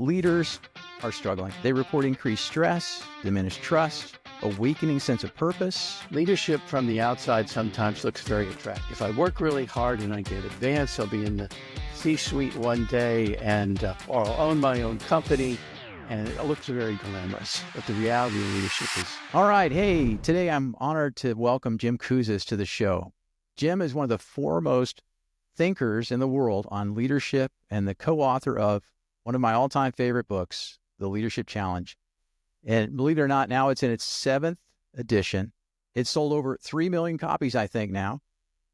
leaders are struggling. They report increased stress, diminished trust, a weakening sense of purpose. Leadership from the outside sometimes looks very attractive. If I work really hard and I get advanced, I'll be in the C-suite one day or I'll own my own company, and it looks very glamorous. But the reality of leadership is... All right. Hey, today I'm honored to welcome Jim Kouzes to the show. Jim is one of the foremost thinkers in the world on leadership and the co-author of one of my all-time favorite books, The Leadership Challenge. And believe it or not, now it's in its 7th edition. It's sold over 3 million copies, I think, now.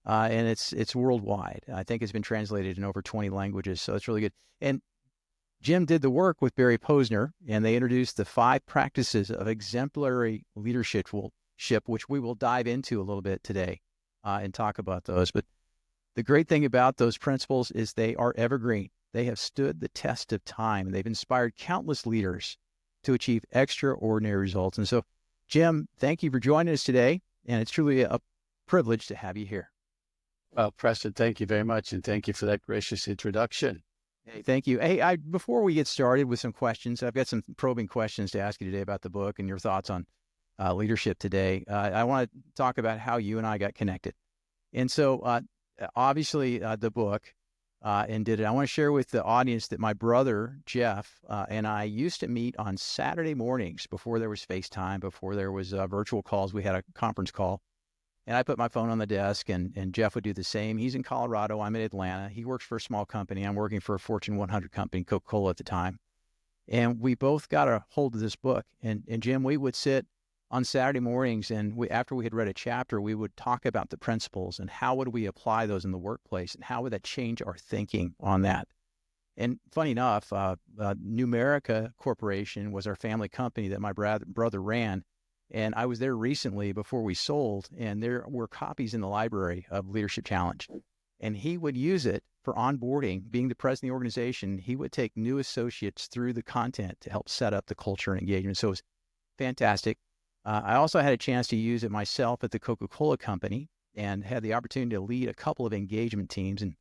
And it's worldwide. I think it's been translated in over 20 languages, so it's really good. And Jim did the work with Barry Posner, and they introduced the 5 practices of exemplary leadership, which we will dive into a little bit today and talk about those. But the great thing about those principles is they are evergreen. They have stood the test of time, and they've inspired countless leaders to achieve extraordinary results. And so, Jim, thank you for joining us today, and it's truly a privilege to have you here. Well, Preston, thank you very much, and thank you for that gracious introduction. Hey, thank you. Hey, before we get started with some questions, I've got some probing questions to ask you today about the book and your thoughts on leadership today. I want to talk about how you and I got connected. And so, obviously, the book and did it. I want to share with the audience that my brother, Jeff, and I used to meet on Saturday mornings before there was FaceTime, before there was virtual calls. We had a conference call. And I put my phone on the desk, and Jeff would do the same. He's in Colorado. I'm in Atlanta. He works for a small company. I'm working for a Fortune 100 company, Coca-Cola at the time. And we both got a hold of this book. And Jim, we would sit on Saturday mornings, and after we had read a chapter, we would talk about the principles and how would we apply those in the workplace and how would that change our thinking on that. And funny enough, Numerica Corporation was our family company that my brother ran. And I was there recently before we sold, and there were copies in the library of Leadership Challenge. And he would use it for onboarding. Being the president of the organization, he would take new associates through the content to help set up the culture and engagement. So it was fantastic. I also had a chance to use it myself at the Coca-Cola company and had the opportunity to lead a couple of engagement teams. And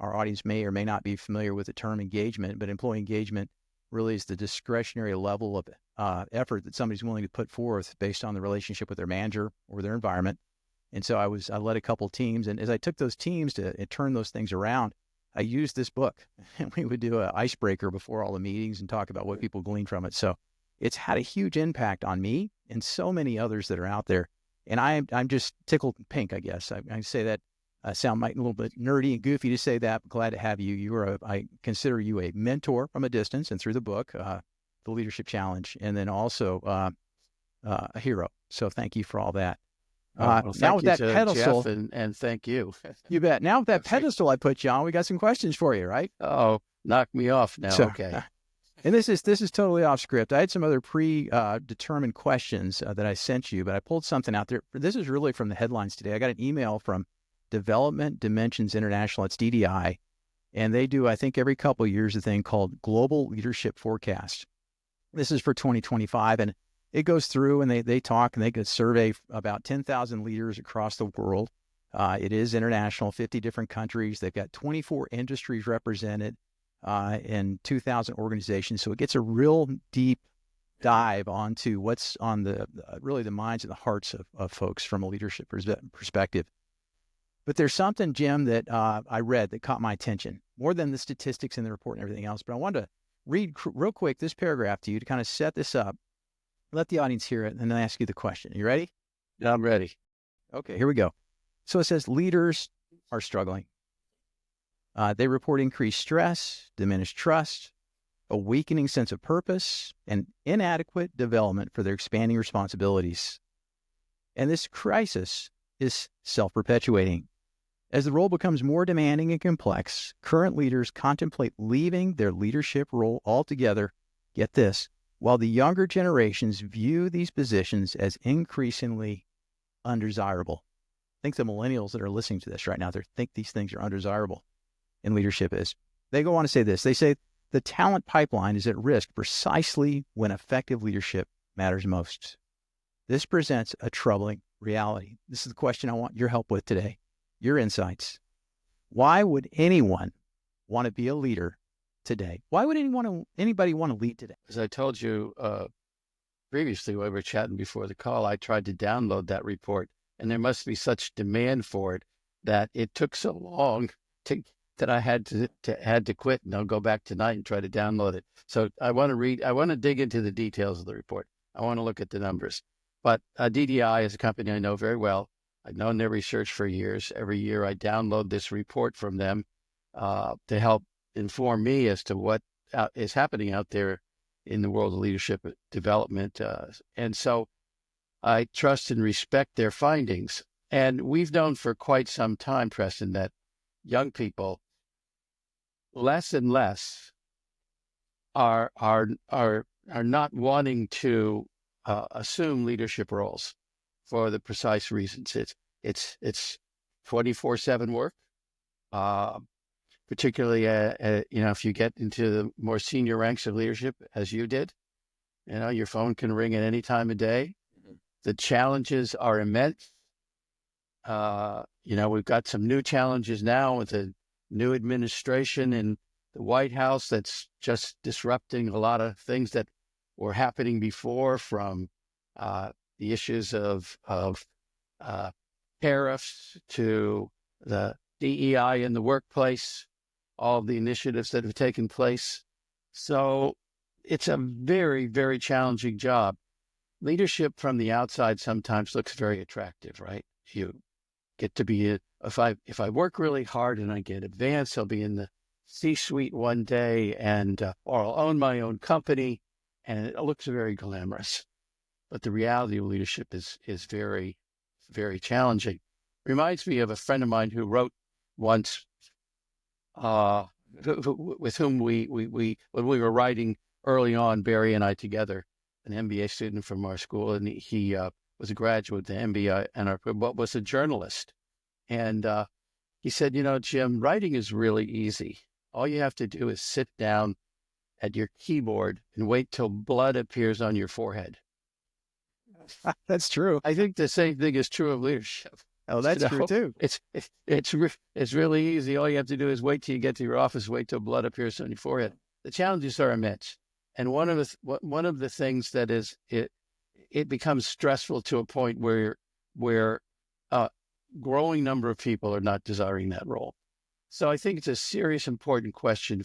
our audience may or may not be familiar with the term engagement, but employee engagement really is the discretionary level of effort that somebody's willing to put forth based on the relationship with their manager or their environment. And so I led a couple teams, and as I took those teams to turn those things around, I used this book, and we would do an icebreaker before all the meetings and talk about what people glean from it. So it's had a huge impact on me and so many others that are out there. And I'm just tickled pink, I guess. I say that sound a little bit nerdy and goofy to say that, but glad to have you. I consider you a mentor from a distance and through the book, The Leadership Challenge, and then also a hero. So thank you for all that. Well, now with that pedestal, Jeff, and thank you. You bet. Now with that pedestal I put you on, we got some questions for you, right? Oh, knock me off now. So, okay. And this is totally off script. I had some other predetermined questions that I sent you, but I pulled something out there. This is really from the headlines today. I got an email from Development Dimensions International. It's DDI. And they do, I think, every couple of years, a thing called Global Leadership Forecast. This is for 2025. And it goes through and they talk and they could survey about 10,000 leaders across the world. It is international, 50 different countries. They've got 24 industries represented and 2,000 organizations. So it gets a real deep dive onto what's on really the minds and the hearts of folks from a leadership perspective. But there's something, Jim, that I read that caught my attention, more than the statistics in the report and everything else. But I wanted to read real quick this paragraph to you to kind of set this up, let the audience hear it, and then ask you the question. You ready? Yeah, I'm ready. Okay, here we go. So it says, leaders are struggling. They report increased stress, diminished trust, a weakening sense of purpose, and inadequate development for their expanding responsibilities. And this crisis is self-perpetuating. As the role becomes more demanding and complex, current leaders contemplate leaving their leadership role altogether, get this, while the younger generations view these positions as increasingly undesirable. I think the millennials that are listening to this right now, they think these things are undesirable, and leadership is. They go on to say this. They say the talent pipeline is at risk precisely when effective leadership matters most. This presents a troubling reality. This is the question I want your help with today, your insights. Why would anyone want to be a leader today? Why would anybody want to lead today? As I told you previously when we were chatting before the call, I tried to download that report, and there must be such demand for it that it took so long that I had to quit, and I'll go back tonight and try to download it. So I want to dig into the details of the report. I want to look at the numbers. But DDI is a company I know very well. I've known their research for years. Every year I download this report from them to help inform me as to what is happening out there in the world of leadership development. And so I trust and respect their findings. And we've known for quite some time, Preston, that young people less and less are not wanting to assume leadership roles for the precise reasons. It's 24/7 work, particularly if you get into the more senior ranks of leadership, as you did. Your phone can ring at any time of day. The challenges are immense. We've got some new challenges now with the new administration in the White House that's just disrupting a lot of things that were happening before, from the issues of tariffs to the DEI in the workplace, all of the initiatives that have taken place. So it's a very, very challenging job. Leadership from the outside sometimes looks very attractive, right? You get to be if I work really hard and I get advanced, I'll be in the C-suite one day, or I'll own my own company, and it looks very glamorous. But the reality of leadership is very, very challenging. Reminds me of a friend of mine who wrote once, with whom we when we were writing early on, Barry and I together, an MBA student from our school, and he was a graduate of the MBA but was a journalist. And he said, Jim, writing is really easy. All you have to do is sit down at your keyboard and wait till blood appears on your forehead. That's true. I think the same thing is true of leadership. Oh, that's true too. It's really easy. All you have to do is wait till you get to your office, wait till blood appears on your forehead. The challenges are immense. And one of the things that is it becomes stressful to a point where a growing number of people are not desiring that role. So I think it's a serious, important question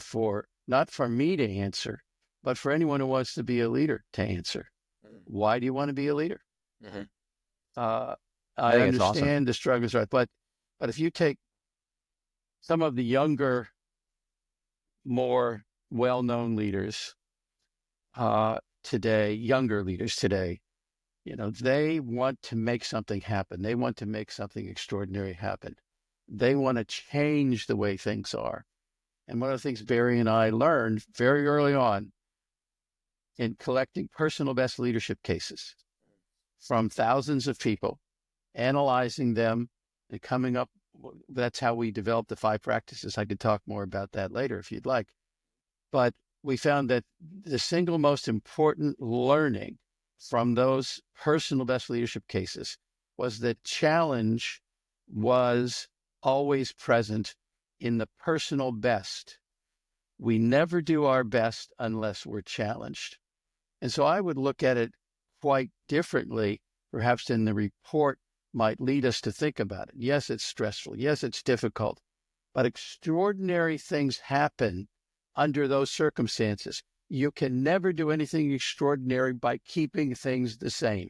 not for me to answer, but for anyone who wants to be a leader to answer. Why do you want to be a leader? Mm-hmm. I think understand the struggles, right? But if you take some of the younger, more well-known leaders younger leaders today, they want to make something happen. They want to make something extraordinary happen. They want to change the way things are. And one of the things Barry and I learned very early on in collecting personal best leadership cases from thousands of people, analyzing them and coming up, that's how we developed the 5 practices. I could talk more about that later if you'd like. But we found that the single most important learning from those personal best leadership cases was that challenge was always present in the personal best. We never do our best unless we're challenged. And so I would look at it quite differently, perhaps than the report might lead us to think about it. Yes, it's stressful. Yes, it's difficult. But extraordinary things happen under those circumstances. You can never do anything extraordinary by keeping things the same.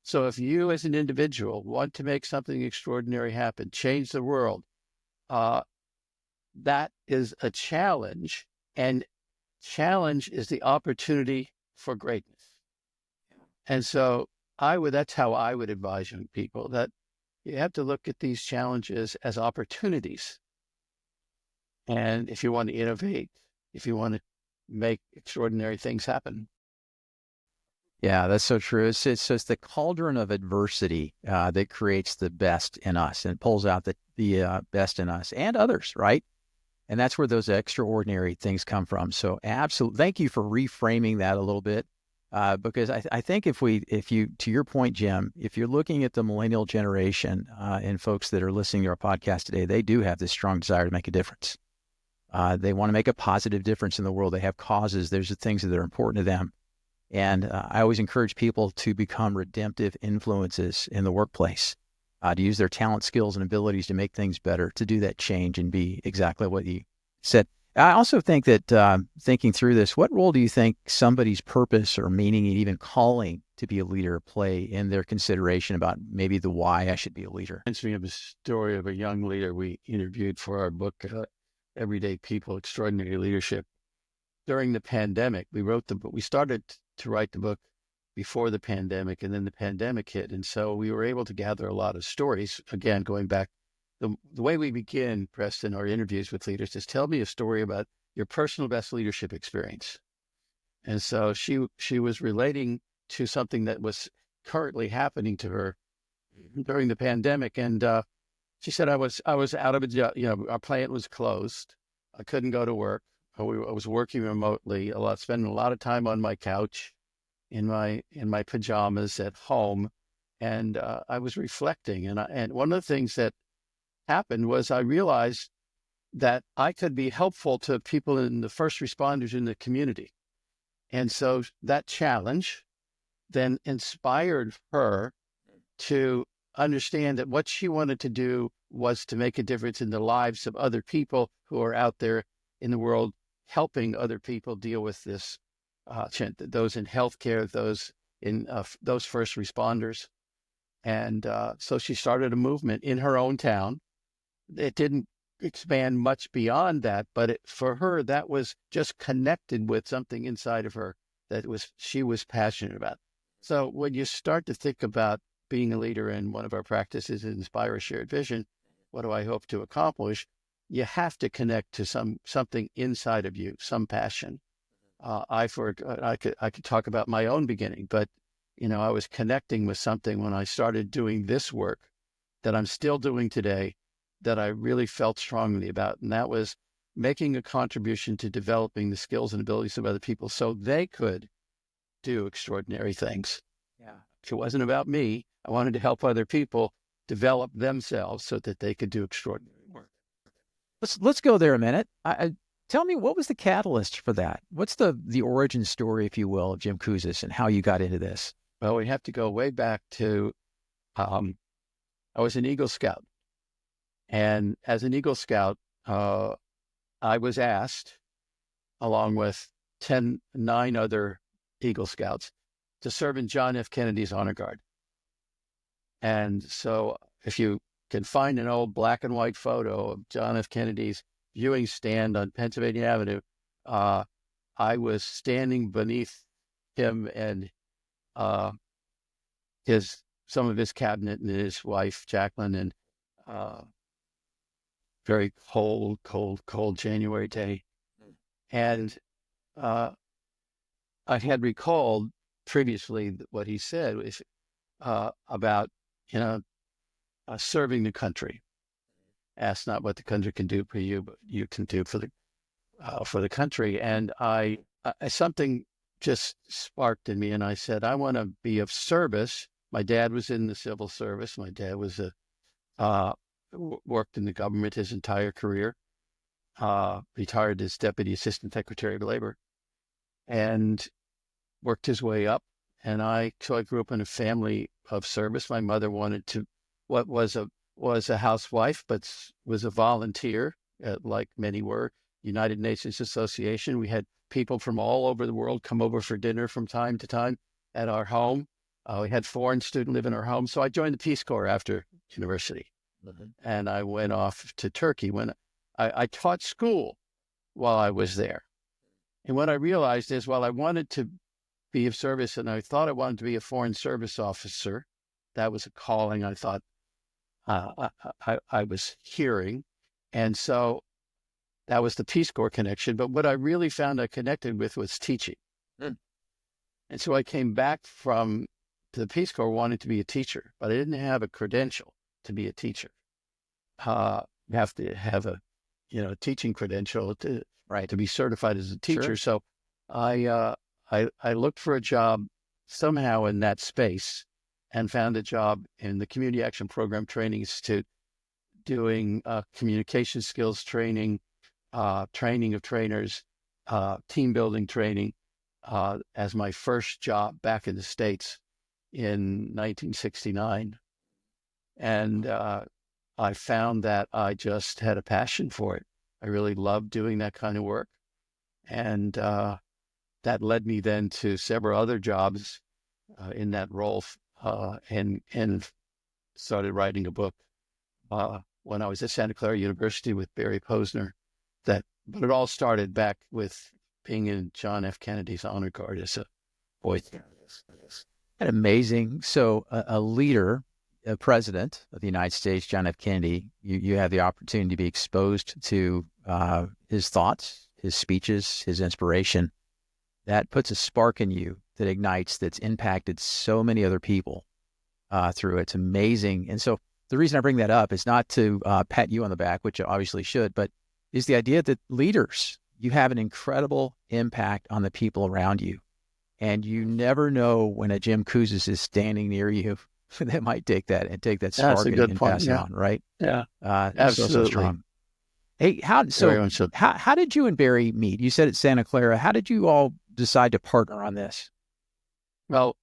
So if you as an individual want to make something extraordinary happen, change the world, that is a challenge, and challenge is the opportunity for greatness. And so that's how I would advise young people, that you have to look at these challenges as opportunities. And if you want to innovate, if you want to make extraordinary things happen. Yeah, that's so true. It's the cauldron of adversity that creates the best in us and pulls out the best in us and others, right? And that's where those extraordinary things come from. So absolutely, thank you for reframing that a little bit, because I think if you, to your point, Jim, if you're looking at the millennial generation and folks that are listening to our podcast today, they do have this strong desire to make a difference. They want to make a positive difference in the world. They have causes. There's things that are important to them. And I always encourage people to become redemptive influences in the workplace, to use their talent, skills, and abilities to make things better, to do that change and be exactly what you said. I also think that thinking through this, what role do you think somebody's purpose or meaning and even calling to be a leader play in their consideration about maybe the why I should be a leader? Reminds me of a story of a young leader we interviewed for our book, Everyday People, Extraordinary Leadership. During the pandemic, we wrote the book. We started to write the book before the pandemic, and then the pandemic hit. And so we were able to gather a lot of stories. Again, going back, the way we begin, Preston, our interviews with leaders is tell me a story about your personal best leadership experience. And so she was relating to something that was currently happening to her during the pandemic. And she said, I was out of a job, our plant was closed. I couldn't go to work. I was working remotely spending a lot of time on my couch in my pajamas at home. And I was reflecting. And one of the things that happened was I realized that I could be helpful to people in the first responders in the community. And so that challenge then inspired her to understand that what she wanted to do was to make a difference in the lives of other people who are out there in the world, helping other people deal with this, those in healthcare, those in those first responders. And so she started a movement in her own town. It didn't expand much beyond that, but for her, that was just connected with something inside of her that she was passionate about. So when you start to think about being a leader, in one of our practices, Inspire a Shared Vision, what do I hope to accomplish? You have to connect to something inside of you, some passion. I could talk about my own beginning, but I was connecting with something when I started doing this work that I'm still doing today, that I really felt strongly about, and that was making a contribution to developing the skills and abilities of other people so they could do extraordinary things. Yeah. It wasn't about me. I wanted to help other people develop themselves so that they could do extraordinary work. Let's go there a minute. Tell me, what was the catalyst for that? What's the origin story, if you will, of Jim Kouzes and how you got into this? Well, we have to go way back to, I was an Eagle Scout. And as an Eagle Scout, I was asked, along with 9 other Eagle Scouts, to serve in John F. Kennedy's Honor Guard. And so if you can find an old black and white photo of John F. Kennedy's viewing stand on Pennsylvania Avenue, I was standing beneath him and some of his cabinet and his wife, Jacqueline, and very cold January day. And I had recalled previously what he said was about, serving the country. Ask not what the country can do for you, but you can do for the country. And I something just sparked in me, and I said, I want to be of service. My dad was in the civil service. My dad was worked in the government his entire career, retired as Deputy Assistant Secretary of Labor, and worked his way up. And so I grew up in a family of service. My mother was a housewife, but was a volunteer, like many were. United Nations Association. We had people from all over the world come over for dinner from time to time at our home. We had foreign students live in our home. So I joined the Peace Corps after university. And I went off to Turkey when I taught school while I was there. And what I realized is, while I wanted to be of service and I thought I wanted to be a foreign service officer, that was a calling I thought I was hearing. And so that was the Peace Corps connection. But what I really found I connected with was teaching. And so I came back to the Peace Corps wanting to be a teacher, but I didn't have a credential to be a teacher. You have to have a teaching credential to be certified as a teacher. Sure. So I looked for a job somehow in that space and found a job in the Community Action Program Training Institute doing communication skills training, training of trainers, team building training as my first job back in the States in 1969. And I found that I just had a passion for it. I really loved doing that kind of work. And that led me then to several other jobs in that role, and started writing a book when I was at Santa Clara University with Barry Posner. But it all started back with being in John F. Kennedy's honor guard as a boy. And amazing. So a leader, a president of the United States, John F. Kennedy, you have the opportunity to be exposed to his thoughts, his speeches, his inspiration. That puts a spark in you that ignites, that's impacted so many other people through it. It's amazing. And so the reason I bring that up is not to pat you on the back, which I obviously should, but is the idea that leaders, you have an incredible impact on the people around you. And you never know when a Jim Kouzes is standing near you that might take that spark and pass it on, right? Yeah, absolutely. So strong. Hey, how did you and Barry meet? You said at Santa Clara. How did you all decide to partner on this? Well,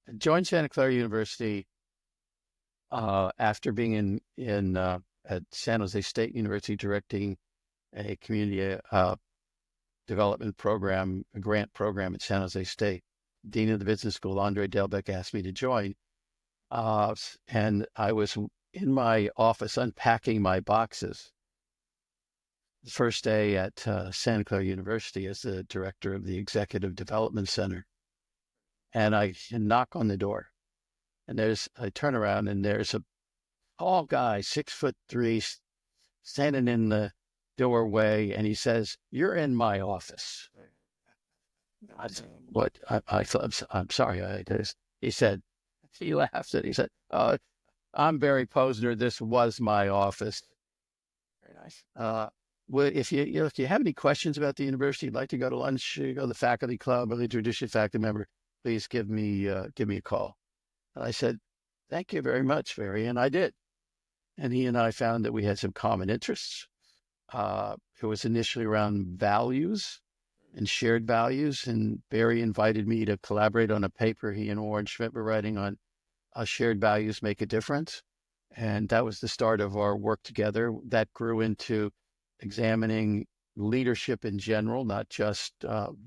I joined Santa Clara University after being at San Jose State University directing a community development program, a grant program at San Jose State. Dean of the Business School, Andre Delbeck, asked me to join. And I was in my office unpacking my boxes the first day at Santa Clara University as the director of the Executive Development Center. And I knock on the door. And I turn around and there's a tall guy, 6'3", standing in the doorway, and he says, "You're in my office." I said, "What?" I thought, "I'm sorry." He said, he laughed and he said, "I'm Barry Posner. This was my office." Very nice. If you have any questions about the university, you'd like to go to lunch, go to the faculty club, or introduce your faculty member, please give me a call. And I said, "Thank you very much, Barry," and I did. And he and I found that we had some common interests. It was initially around values and shared values, and Barry invited me to collaborate on a paper he and Warren Schmidt were writing on shared values make a difference. And that was the start of our work together. That grew into examining leadership in general, not just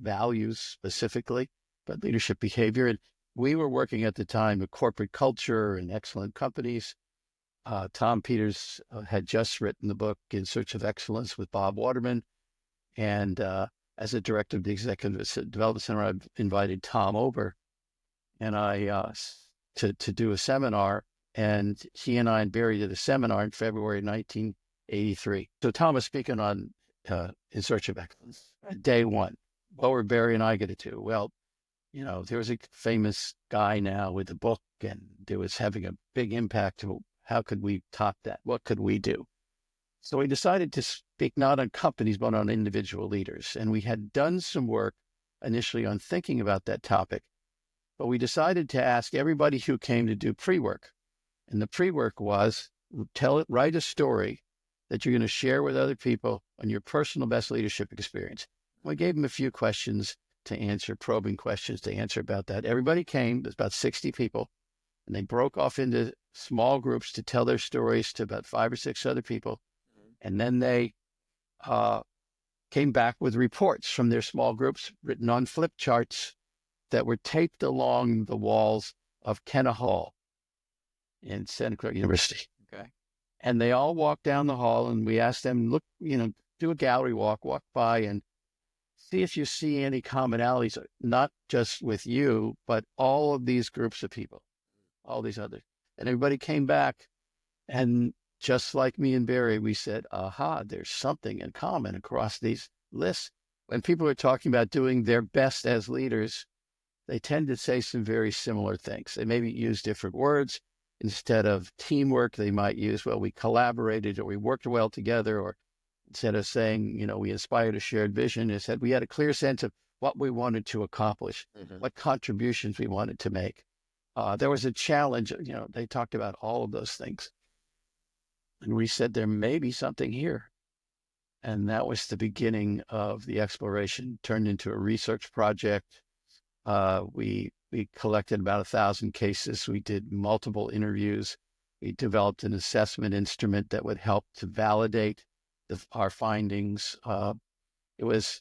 values specifically, but leadership behavior. And we were working at the time with corporate culture and excellent companies. Tom Peters had just written the book In Search of Excellence with Bob Waterman. And as a director of the Executive Development Center, I invited Tom over and to do a seminar. And he and I and Barry did a seminar in February 1983. So Tom was speaking on In Search of Excellence. Day one, what were Barry and I going to do? Well, there was a famous guy now with a book, and it was having a big impact. How could we top that? What could we do? So we decided to speak not on companies, but on individual leaders. And we had done some work initially on thinking about that topic, but we decided to ask everybody who came to do pre-work. And the pre-work was write a story that you're going to share with other people on your personal best leadership experience. We gave them a few questions to answer, probing questions to answer about that. Everybody came, there's about 60 people, and they broke off into small groups to tell their stories to about 5 or 6 other people. And then they came back with reports from their small groups written on flip charts that were taped along the walls of Kenna Hall in Santa Clara University. Okay. And they all walked down the hall, and we asked them, look, do a gallery walk by and see if you see any commonalities, not just with you, but all of these groups of people, all these others. And everybody came back, and just like me and Barry, we said, aha, there's something in common across these lists. When people are talking about doing their best as leaders, they tend to say some very similar things. They maybe use different words. Instead of teamwork, they might use, well, we collaborated or we worked well together, or instead of saying, we inspired a shared vision, they said we had a clear sense of what we wanted to accomplish, what contributions we wanted to make. There was a challenge, they talked about all of those things. And we said, there may be something here. And that was the beginning of the exploration, turned into a research project. We collected about 1,000 cases. We did multiple interviews. We developed an assessment instrument that would help to validate our findings. It was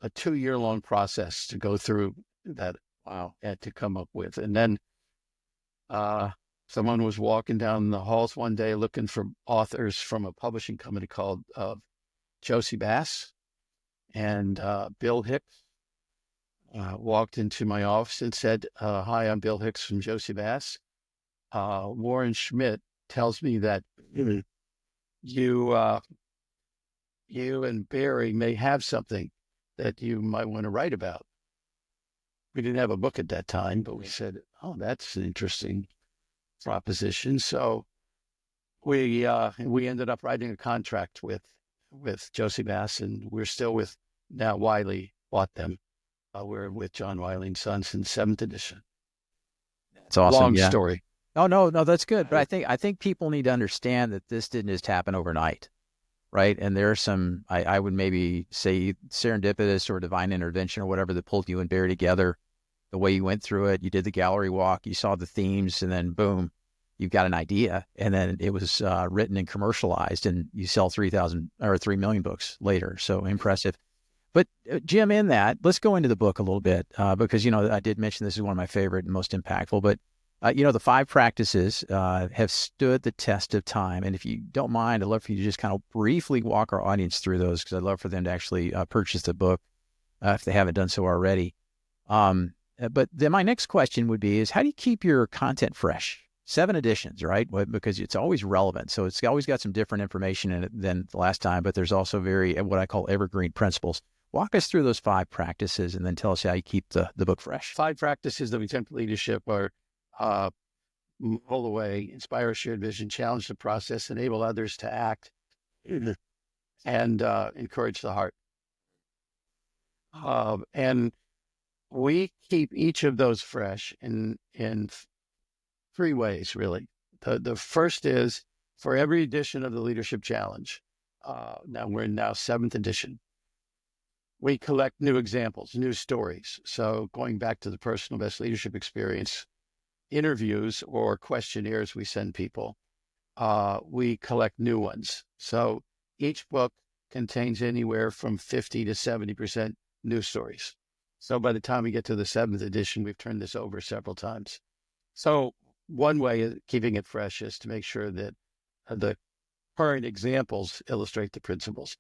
a 2-year-long process to go through that. Wow. And to come up with. And then someone was walking down the halls one day looking for authors from a publishing company called Josie Bass, and Bill Hicks walked into my office and said, "Hi, I'm Bill Hicks from Josie Bass. Warren Schmidt tells me that you and Barry may have something that you might want to write about." We didn't have a book at that time, but we said, "Oh, that's an interesting proposition." So we ended up writing a contract with Josie Bass, and we're still with, now Wiley bought them. We're with John Wiley and Sons in 7th edition. It's awesome. Long yeah. story. Oh, no, that's good. But I think people need to understand that this didn't just happen overnight, right? And there's some, I would maybe say serendipitous or divine intervention or whatever that pulled you and Barry together. The way you went through it, you did the gallery walk, you saw the themes, and then boom, you've got an idea. And then it was written and commercialized, and you sell 3,000 or 3 million books later. So impressive. But Jim, in that, let's go into the book a little bit because, I did mention this is one of my favorite and most impactful, but the 5 practices have stood the test of time. And if you don't mind, I'd love for you to just kind of briefly walk our audience through those, because I'd love for them to actually purchase the book if they haven't done so already. But then my next question would be is, how do you keep your content fresh? 7 editions, right? Because it's always relevant. So it's always got some different information in it than the last time, but there's also what I call evergreen principles. Walk us through those 5 practices and then tell us how you keep the book fresh. 5 practices of exemplary leadership are model the way, inspire a shared vision, challenge the process, enable others to act, and encourage the heart. And we keep each of those fresh in 3 ways, really. The first is for every edition of the Leadership Challenge. Now we're in 7th edition. We collect new examples, new stories. So going back to the personal best leadership experience, interviews or questionnaires we send people, we collect new ones. So each book contains anywhere from 50 to 70% new stories. So by the time we get to the 7th edition, we've turned this over several times. So one way of keeping it fresh is to make sure that the current examples illustrate the principles.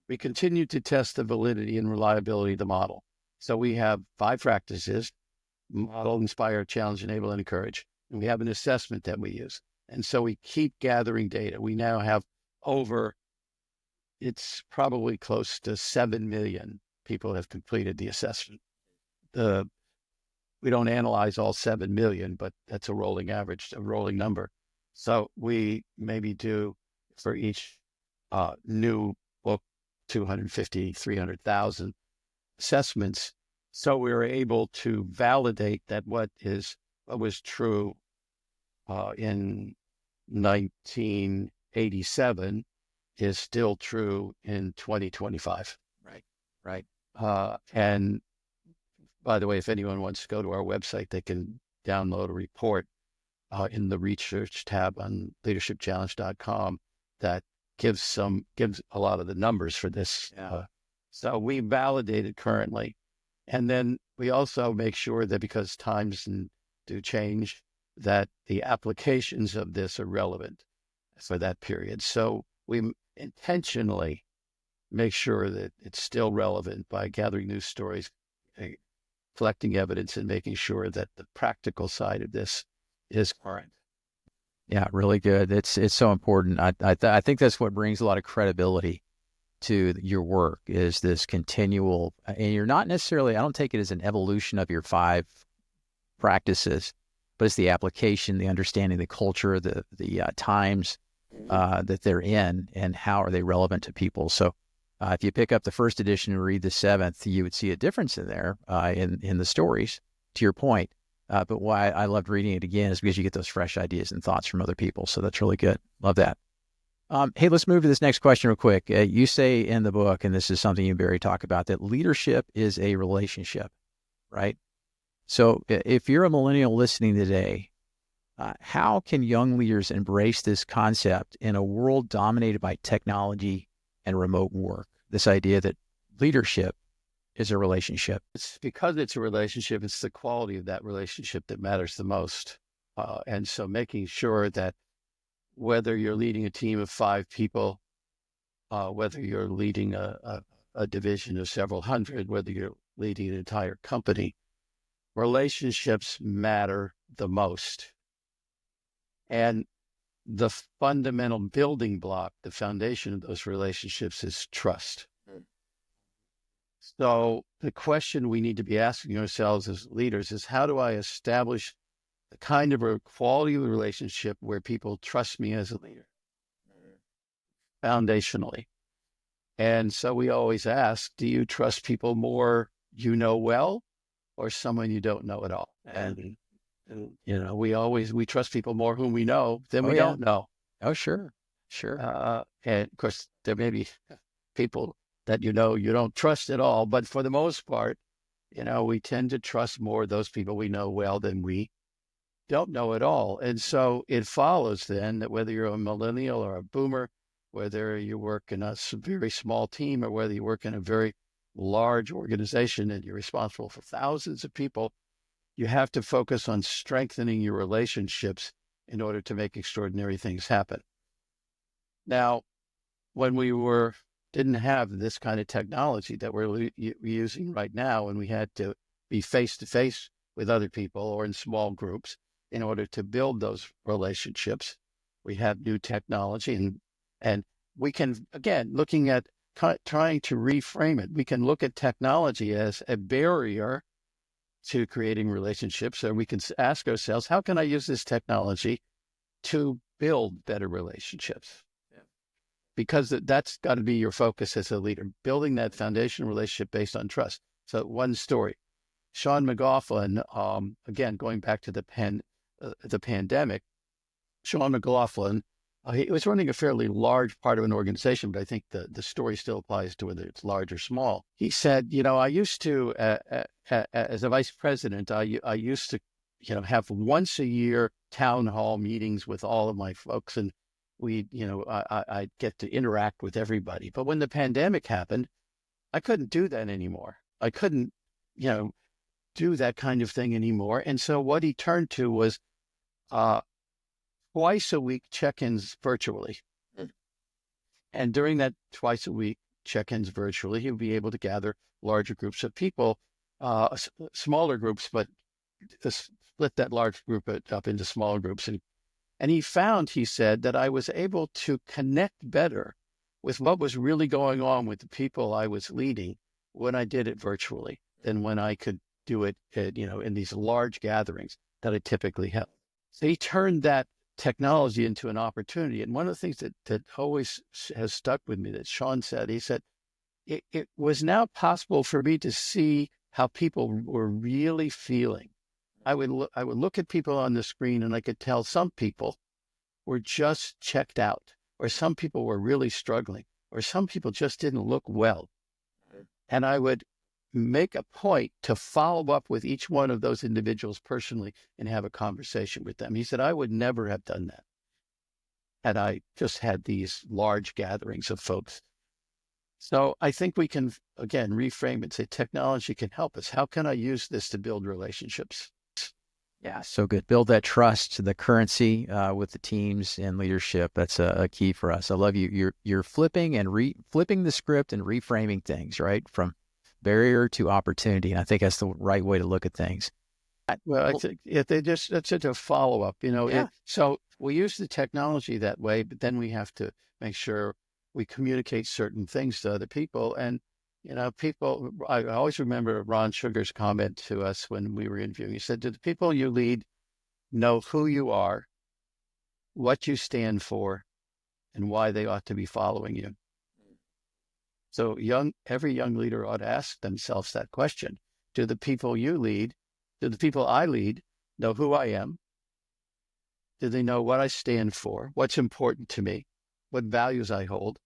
We continue to test the validity and reliability of the model. So we have 5 practices: model, inspire, challenge, enable, and encourage. And we have an assessment that we use. And so we keep gathering data. We now have it's probably close to 7 million people have completed the assessment. We don't analyze all 7 million, but that's a rolling average, a rolling number. So we maybe do for each new book 250, 300,000 assessments. So we were able to validate that what was true in 1987 is still true in 2025. Right. And by the way, if anyone wants to go to our website, they can download a report in the research tab on leadershipchallenge.com that gives a lot of the numbers for this. Yeah. So we validate it currently. And then we also make sure that, because times do change, that the applications of this are relevant for that period. So we intentionally make sure that it's still relevant by gathering news stories, collecting evidence, and making sure that the practical side of this is current. Yeah, really good. It's so important. I think that's what brings a lot of credibility to your work, is this continual, and you're not necessarily, I don't take it as an evolution of your 5 practices, but it's the application, the understanding, the culture, the times that they're in, and how are they relevant to people. So if you pick up the 1st edition and read the 7th, you would see a difference in there in the stories, to your point. But why I loved reading it again is because you get those fresh ideas and thoughts from other people. So that's really good. Love that. Hey, let's move to this next question real quick. You say in the book, and this is something you and Barry talk about, that leadership is a relationship, right? So if you're a millennial listening today, how can young leaders embrace this concept in a world dominated by technology and remote work? This idea that leadership is a relationship. It's because it's a relationship, it's the quality of that relationship that matters the most. And so making sure that whether you're leading a team of 5 people, whether you're leading a division of several hundred, whether you're leading an entire company, relationships matter the most. And the fundamental building block, the foundation of those relationships is trust. So the question we need to be asking ourselves as leaders is, how do I establish the kind of a quality of the relationship where people trust me as a leader foundationally? And so we always ask, do you trust people more you know well, or someone you don't know at all? And we trust people more whom we know than we don't know. Oh, sure. And of course, there may be people that you don't trust at all, but for the most part, we tend to trust more those people we know well than we don't know at all. And so it follows then that whether you're a millennial or a boomer, whether you work in a very small team or whether you work in a very large organization and you're responsible for thousands of people, you have to focus on strengthening your relationships in order to make extraordinary things happen. Now, when we didn't have this kind of technology that we're using right now, and we had to be face-to-face with other people or in small groups in order to build those relationships, we have new technology, and we can, again, looking at trying to reframe it, we can look at technology as a barrier to creating relationships, or we can ask ourselves, how can I use this technology to build better relationships? Because that's got to be your focus as a leader, building that foundational relationship based on trust. So one story, Sean McLaughlin, again, going back to the pandemic, Sean McLaughlin, he was running a fairly large part of an organization, but I think the story still applies to whether it's large or small. He said, I used to, as a vice president, I used to, have once a year town hall meetings with all of my folks, and I'd get to interact with everybody. But when the pandemic happened, I couldn't do that anymore. I couldn't, do that kind of thing anymore. And so what he turned to was twice a week check-ins virtually. And during that twice a week check-ins virtually, he would be able to gather larger groups of people, smaller groups, but split that large group up into smaller groups. And he found, he said, that I was able to connect better with what was really going on with the people I was leading when I did it virtually than when I could do it, in these large gatherings that I typically have. So he turned that technology into an opportunity. And one of the things that always has stuck with me that Sean said, he said, it was now possible for me to see how people were really feeling. I would look at people on the screen and I could tell some people were just checked out, or some people were really struggling, or some people just didn't look well. And I would make a point to follow up with each one of those individuals personally and have a conversation with them. He said, I would never have done that had I just had these large gatherings of folks. So I think we can, again, reframe and say technology can help us. How can I use this to build relationships? Yeah, so good. Build that trust, the currency with the teams and leadership. That's a key for us. I love you. You're flipping and flipping the script and reframing things, right? From barrier to opportunity. And I think that's the right way to look at things. Well, I think that's a follow up, Yeah. So we use the technology that way, but then we have to make sure we communicate certain things to other people. And, I always remember Ron Sugar's comment to us when we were interviewing. He said, do the people you lead know who you are, what you stand for, and why they ought to be following you? So every young leader ought to ask themselves that question. Do the people I lead know who I am? Do they know what I stand for? What's important to me? what values I hold.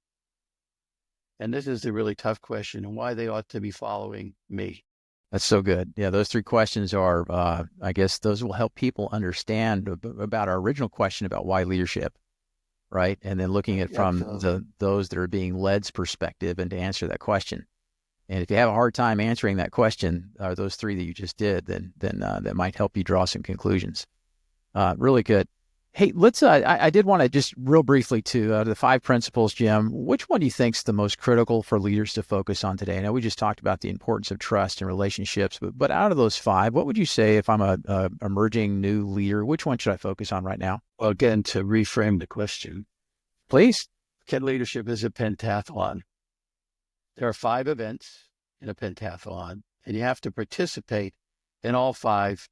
And this is the really tough question, and why they ought to be following me. That's so good. Yeah, those three questions are, I guess those will help people understand about our original question about why leadership, right? And then looking at from those that are being led's perspective and to answer that question. And if you have a hard time answering that question, those three that you just did, then that might help you draw some conclusions. Really good. Hey, let's. I did want to just real briefly to the 5 principles, Jim. Which one do you think is the most critical for leaders to focus on today? I know we just talked about the importance of trust and relationships, but out of those 5, what would you say if I'm a emerging new leader? Which one should I focus on right now? Well, again, to reframe the question, Please. Can leadership is a pentathlon. There are 5 events in a pentathlon, and you have to participate in all 5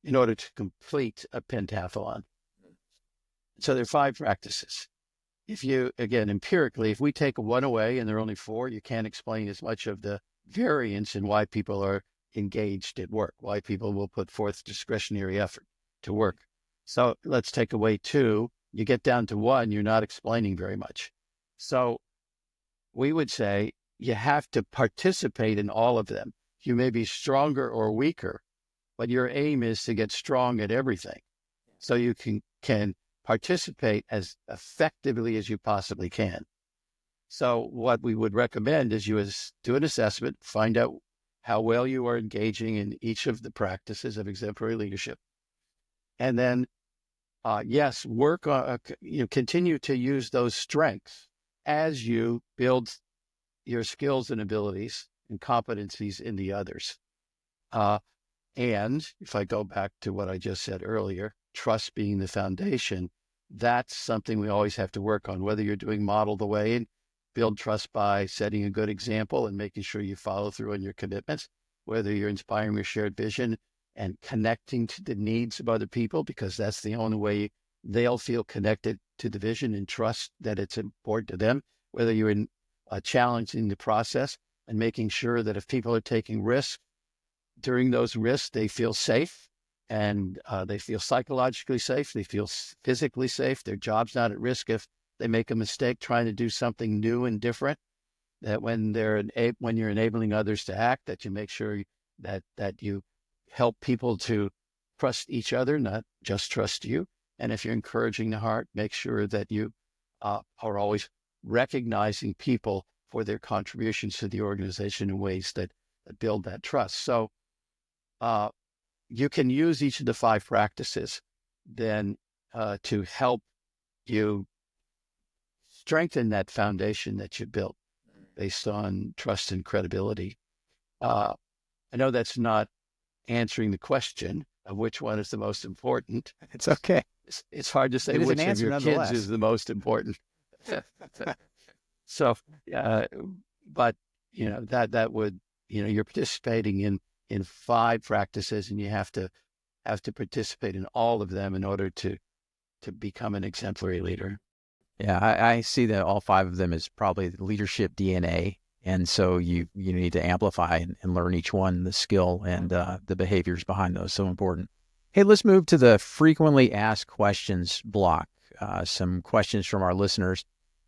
in order to complete a pentathlon. So there are 5 practices. If you, again, empirically, if we take 1 away and there are only 4, you can't explain as much of the variance in why people are engaged at work, why people will put forth discretionary effort to work. So let's take away 2. You get down to 1, you're not explaining very much. So we would say you have to participate in all of them. You may be stronger or weaker, but your aim is to get strong at everything. So you can participate as effectively as you possibly can. So what we would recommend is you do an assessment, find out how well you are engaging in each of the practices of exemplary leadership. And then, yes, work on, continue to use those strengths as you build your skills and abilities and competencies in the others. And if I go back to what I just said earlier, trust being the foundation, that's something we always have to work on, whether you're doing model the way and build trust by setting a good example and making sure you follow through on your commitments, whether you're inspiring your shared vision and connecting to the needs of other people, because that's the only way they'll feel connected to the vision and trust that it's important to them, whether you're in challenging the process and making sure that if people are taking risks, during those risks, they feel safe and they feel psychologically safe. They feel physically safe. Their job's not at risk if they make a mistake trying to do something new and different. That when you're enabling others to act, that you make sure that you help people to trust each other, not just trust you. And if you're encouraging the heart, make sure that you are always recognizing people for their contributions to the organization in ways that build that trust. So you can use each of the 5 practices then to help you strengthen that foundation that you built based on trust and credibility. I know that's not answering the question of which one is the most important. It's okay. It's hard to say which of your kids is the most important. So, but that would, you're participating in 5 practices, and you have to participate in all of them in order to become an exemplary leader. Yeah, I see that all 5 of them is probably the leadership DNA. And so you need to amplify and learn each one, the skill and the behaviors behind those. So important. Hey, let's move to the frequently asked questions block. Some questions from our listeners.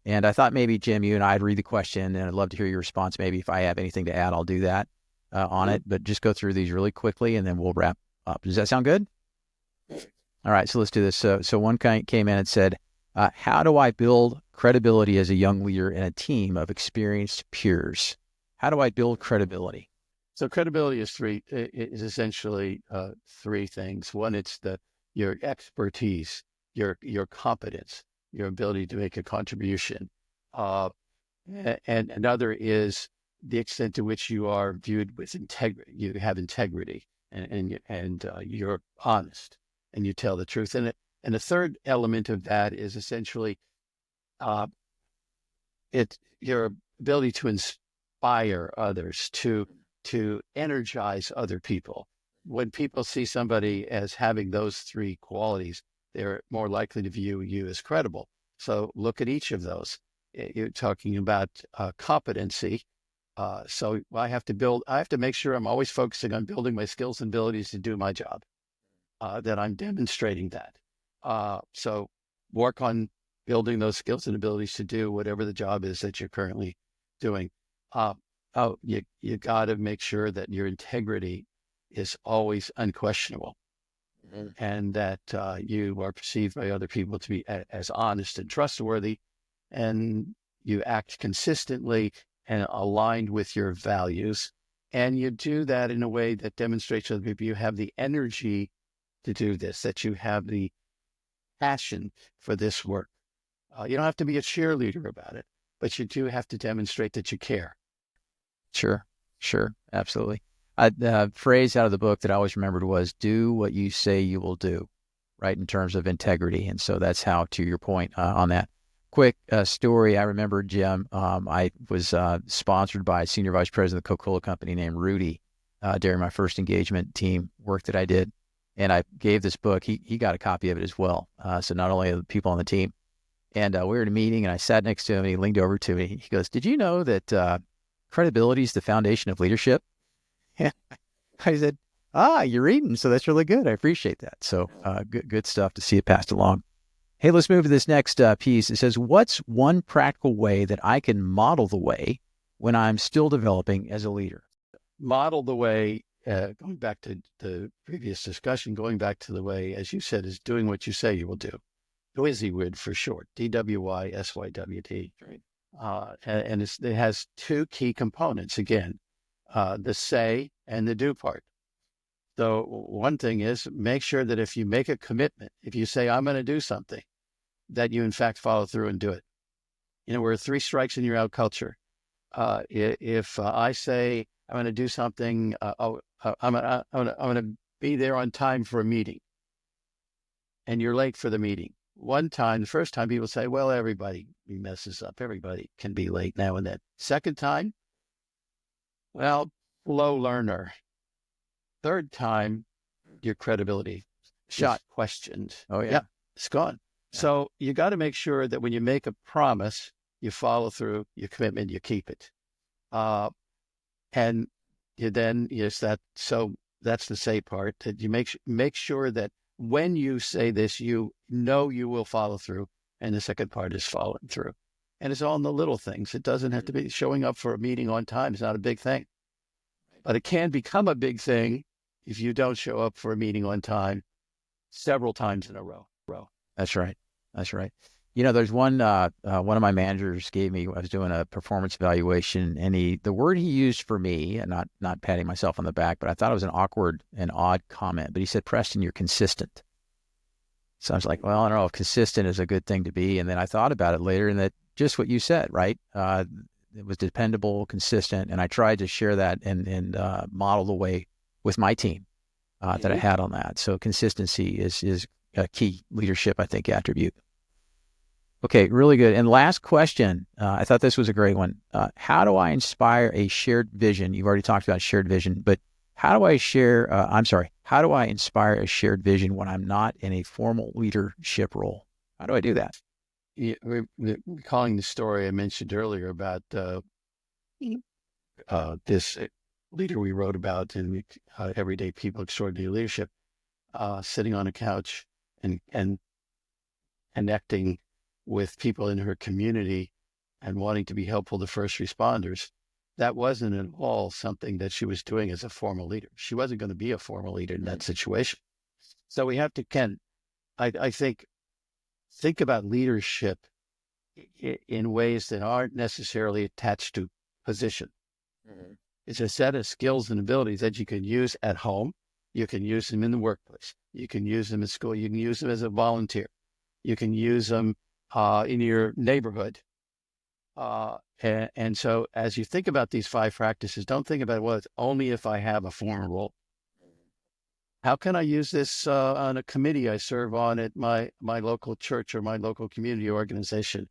And I thought maybe, Jim, you and I'd read the question, and I'd love to hear your response. Maybe if I have anything to add, I'll do that on it. But just go through these really quickly, and then we'll wrap up. Does that sound good? All right, so let's do this. So one came in and said, how do I build credibility as a young leader in a team of experienced peers? How do I build credibility? So credibility is essentially 3 things. One, it's your expertise, your competence, your ability to make a contribution. And another is the extent to which you are viewed with integrity. You have integrity and you're honest and you tell the truth. And the third element of that is essentially your ability to inspire others, to energize other people. When people see somebody as having those 3 qualities, they're more likely to view you as credible. So look at each of those. You're talking about competency. So I have to make sure I'm always focusing on building my skills and abilities to do my job, that I'm demonstrating that. So work on building those skills and abilities to do whatever the job is that you're currently doing. You got to make sure that your integrity is always unquestionable, and that you are perceived by other people to be as honest and trustworthy, and you act consistently and aligned with your values. And you do that in a way that demonstrates to other people you have the energy to do this, that you have the passion for this work. You don't have to be a cheerleader about it, but you do have to demonstrate that you care. Sure, sure, absolutely. The phrase out of the book that I always remembered was "Do what you say you will do," right? In terms of integrity, and so that's how, to your point on that. Quick story. I remember, Jim. I was sponsored by a senior vice president of the Coca-Cola company named Rudy during my first engagement team work that I did, and I gave this book. He got a copy of it as well. So not only the people on the team, and we were in a meeting, and I sat next to him, and he leaned over to me. He goes, "Did you know that credibility is the foundation of leadership?" I said, "You're reading, so that's really good. I appreciate that." So good stuff to see it passed along. Hey, let's move to this next piece. It says, what's one practical way that I can model the way when I'm still developing as a leader? Model the way, going back to the previous discussion, going back to the way, as you said, is doing what you say you will do. DWYSYWD for short, DWYSYWD. Right. And it has two key components, again, the say and the do part. So one thing is make sure that if you make a commitment, if you say, I'm going to do something, that you in fact follow through and do it. We're 3 strikes and you're out culture. If I say I'm going to do something, I'm going to be there on time for a meeting, and you're late for the meeting. The first time people say, well, everybody messes up. Everybody can be late now and then. Second time, well, slow learner. Third time, your credibility shot questioned. Oh, yeah. It's gone. Yeah. So you got to make sure that when you make a promise, you follow through, your commitment, you keep it. And so that's the say part, that you make sure that when you say this, you know you will follow through. And the second part is following through. And it's all in the little things. It doesn't have to be showing up for a meeting on time. It's not a big thing. But it can become a big thing if you don't show up for a meeting on time several times in a row. That's right. That's right. There's one of my managers gave me, I was doing a performance evaluation, and the word he used for me, and not patting myself on the back, but I thought it was an awkward and odd comment, but he said, Preston, you're consistent. So I was like, well, I don't know if consistent is a good thing to be. And then I thought about it later, and that just what you said, right? It was dependable, consistent, and I tried to share that and model the way with my team that I had on that. So consistency is a key leadership, I think, attribute. Okay, really good. And last question, I thought this was a great one. How do I inspire a shared vision? You've already talked about shared vision, but how do I inspire a shared vision when I'm not in a formal leadership role? How do I do that? Yeah, recalling the story I mentioned earlier about this leader we wrote about in Everyday People, Extraordinary Leadership, sitting on a couch and connecting with people in her community and wanting to be helpful to first responders. That wasn't at all something that she was doing as a formal leader. She wasn't going to be a formal leader in that situation. So we have to, I think about leadership in ways that aren't necessarily attached to position. Mm-hmm. It's a set of skills and abilities that you can use at home. You can use them in the workplace. You can use them at school. You can use them as a volunteer. You can use them in your neighborhood. And so as you think about these 5 practices, don't think about, well, it's only if I have a formal role. How can I use this on a committee I serve on at my local church or my local community organization?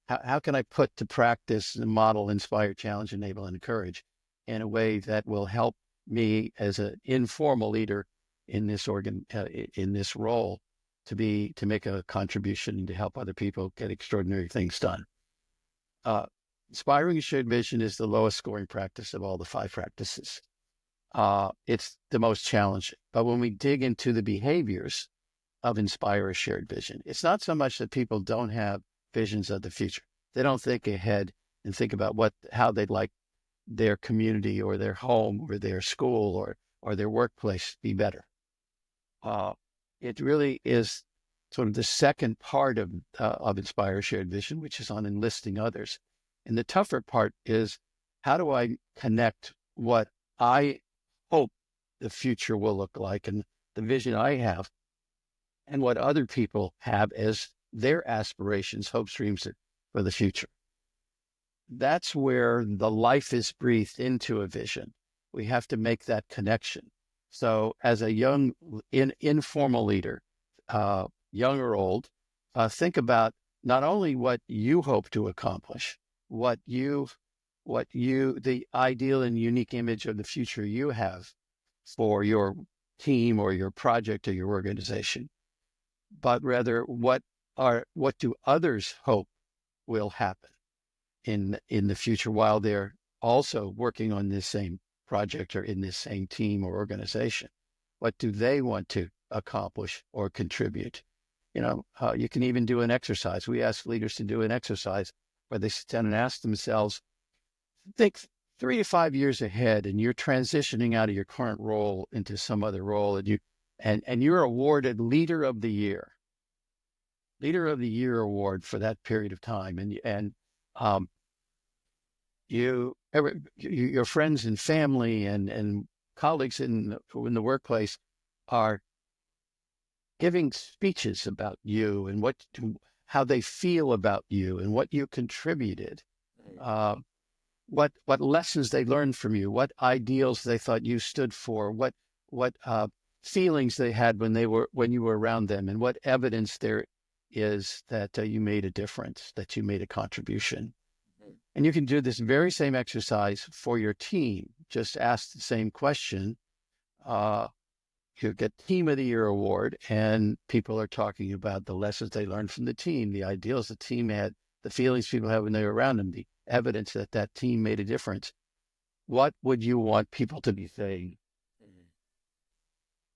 How can I put to practice the model, inspire, challenge, enable, and encourage in a way that will help me as an informal leader in this in this role to make a contribution and to help other people get extraordinary things done? Inspiring a shared vision is the lowest scoring practice of all the 5 practices. It's the most challenging. But when we dig into the behaviors of inspire a shared vision, it's not so much that people don't have visions of the future. They don't think ahead and think about how they'd like their community or their home or their school or their workplace to be better. It really is sort of the second part of Inspire Shared Vision, which is on enlisting others. And the tougher part is, how do I connect what I hope the future will look like and the vision I have and what other people have as their aspirations, hopes, dreams for the future. That's where the life is breathed into a vision. We have to make that connection. So as a young, informal leader, young or old, think about not only what you hope to accomplish, the ideal and unique image of the future you have for your team or your project or your organization, but rather what do others hope will happen in the future while they're also working on this same project or in this same team or organization. What do they want to accomplish or contribute? You can even do an exercise. We ask leaders to do an exercise where they sit down and ask themselves, think 3 to 5 years ahead, and you're transitioning out of your current role into some other role, and you're awarded Leader of the Year award for that period of time, and your friends and family and colleagues in the workplace are giving speeches about you and how they feel about you and what you contributed, what lessons they learned from you, what ideals they thought you stood for, what feelings they had when you were around them, and what evidence there is that you made a difference, that you made a contribution. And you can do this very same exercise for your team. Just ask the same question. You get Team of the Year award, and people are talking about the lessons they learned from the team, the ideals the team had, the feelings people had when they were around them, the evidence that team made a difference. What would you want people to be saying?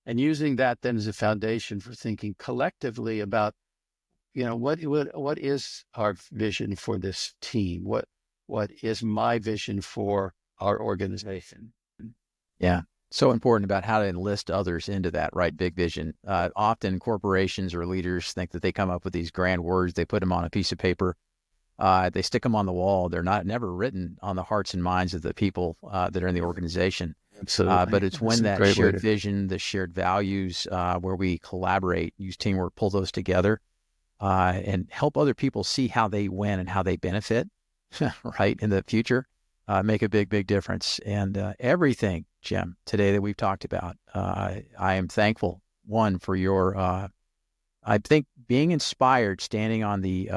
And using that then as a foundation for thinking collectively about, what is our vision for this team? What is my vision for our organization? Yeah. So important about how to enlist others into that, right? Big vision. Often corporations or leaders think that they come up with these grand words. They put them on a piece of paper. They stick them on the wall. They're never written on the hearts and minds of the people that are in the organization. Absolutely. But it's when that shared vision, the shared values, where we collaborate, use teamwork, pull those together, and help other people see how they win and how they benefit, right, in the future, make a big, big difference. And everything, Jim, today that we've talked about, I am thankful, one, for your, I think, being inspired, standing on the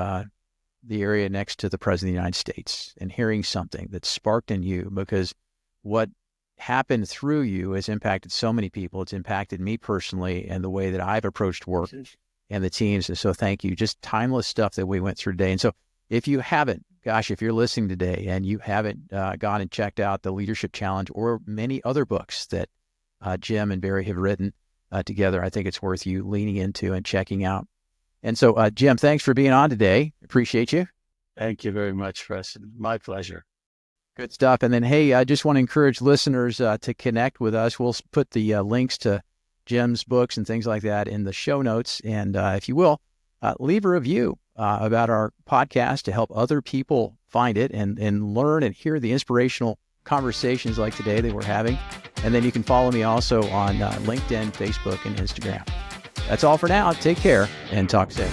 area next to the President of the United States and hearing something that sparked in you, because what happened through you has impacted so many people. It's impacted me personally and the way that I've approached work and the teams. And so thank you. Just timeless stuff that we went through today. And so if you haven't, if you're listening today and you haven't gone and checked out the Leadership Challenge or many other books that Jim and Barry have written together, I think it's worth you leaning into and checking out. And so, Jim, thanks for being on today. Appreciate you. Thank you very much, Preston. My pleasure. Good stuff. And then, hey, I just want to encourage listeners to connect with us. We'll put the links to Jim's books and things like that in the show notes. And if you will, leave a review about our podcast to help other people find it and learn and hear the inspirational conversations like today that we're having. And then you can follow me also on LinkedIn, Facebook, and Instagram. That's all for now. Take care and talk soon.